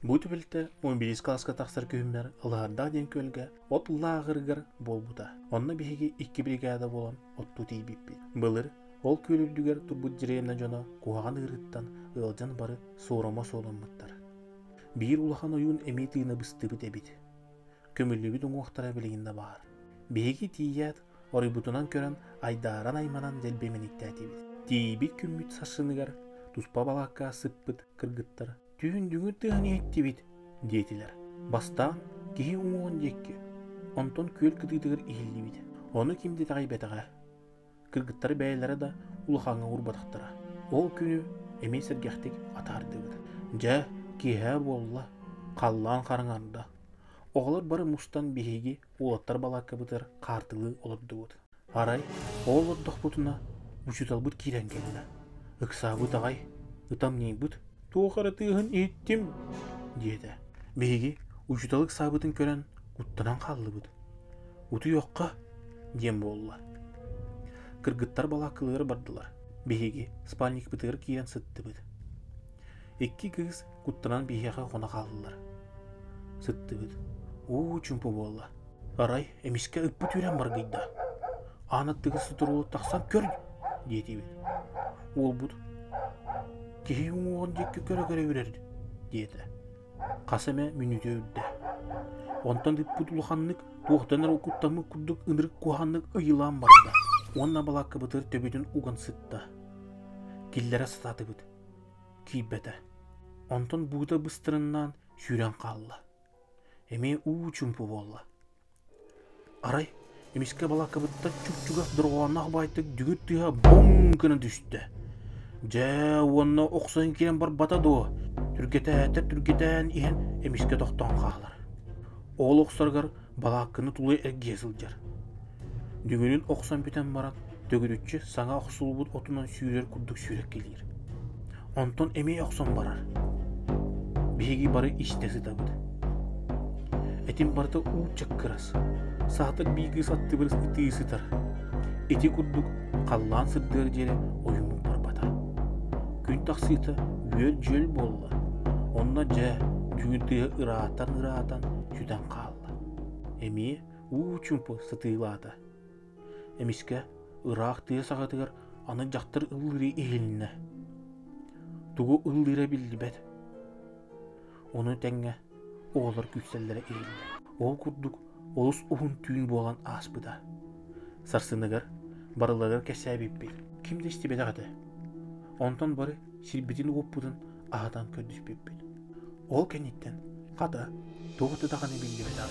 Бу түбілті 11 класска тақсар күйімдер ылағырда ден көлге от лағырғыр бол бұта. Онна бігеге 2 бригада болан отту тейбіппі. Былыр ол көлілдігер тұрбұт жиреймна жона куаған ырыттан ылжан бары соғырама солынмыттар. Бір улахан ойын әметігіні бұстыбыт әбіт. Көмілі бүт оңуақтара білігінде бағар. Бігеге тият орыбутунан көрін айдаран айманан жэлбеменікті әтебіт. Тейбіт күмміт сашынығар туспа балаққа сыппыт кыргыттар. Түйіндіңі тығыны етті бит, дейтілер. Бастан кейі оңуын декке. Онтон көл кытыдығыр ихілді бит. Оны кімді тағай бәтіға. Кыргыттары бәйлері да ұлықаңа ұрбадықтыра. Ол күні әмей сәргәқтік атарды бит. Жа кейі болла, қаллан қарыңарында. Оғылар бары мұстан бейге олаттар балаққа бұтыр қартылы олырды бит. Арай, ол отдық бұтына ұшытал бұт кейрен келді. Үкса бұт ағай, ұтам ней бұт. Тоқары тыгын еттім, деді. Бейге ұшыталық сабытын көрен ұттынан қалды бұд. Ұты жоққа, дем болла. Кыргыттар балаққылығыр бардылар. Бейге спальник бұтығыр кейден сытты бұд. Екі кыз құттынан бейгеға қона қалдылар. Сытты бұд. Чүмпі болла. Арай, әмеске үппі түрен бар гейді. Анаттығы сұтырулы тақсан көр, деді бұд. Ол бұд. Кейі оңуған жекке көрі өрерді, деді. Қасаме мүніте өдді. Онтан үппіт ұлғанлық тоқтанар оқыттамы күрдік ұнырық қуғанлық ұйылан барды. Онна балаққа бұтыр төбетін ұған сытты. Келлері сататы бұд. Кейбеті. Онтан бұғда бұстырынан сүйрен қалды. Әме чүмпі болды. Арай, емеске балаққа бұтта чүк-чүгақ дұрғанақ байтық дүгіт тұға боң күні düştü. Жа, онна оқсан керен бар батады о. Түргетен иен емеске тоқтан қалар. Ол оқсарғар балаққыны тұлы әрге сылжар. Дүгінін оқсан бітен баран, төгідітші саңа оқсыл бұд отынан сүйрер күрдік сүйрек келер. Онтон әмей оқсан барар. Бейгі бары іштесі табыды. Әтім барда ұчақ кырас. Сағатық бейгі сатты біріс үті сытар. Әті күрдік қаллан сырдыр жері ойымын бар бата. Күн тақсыйты жөл болды. Онна жа жүгінтігі ыратын жүден қалды. Әме чүмпі сытыйлады. Әмеске ырақ тыға сағатығыр аны жақтыр ұлыры еліне. Туғы ұлыры білді бәді. Оны тәңе оғылар күкселлері еліне. Ол күрдік олыс ұғын түйін болған аспыда. Сарсынығыр барылығыр кәсәбіп бейл. Кімді істі бәді ғады? Онтан бары сирбетін ғоппыдың ағадан көрдіш бейл. Ол кәнеттен қада тоғыты дағаны білді бәді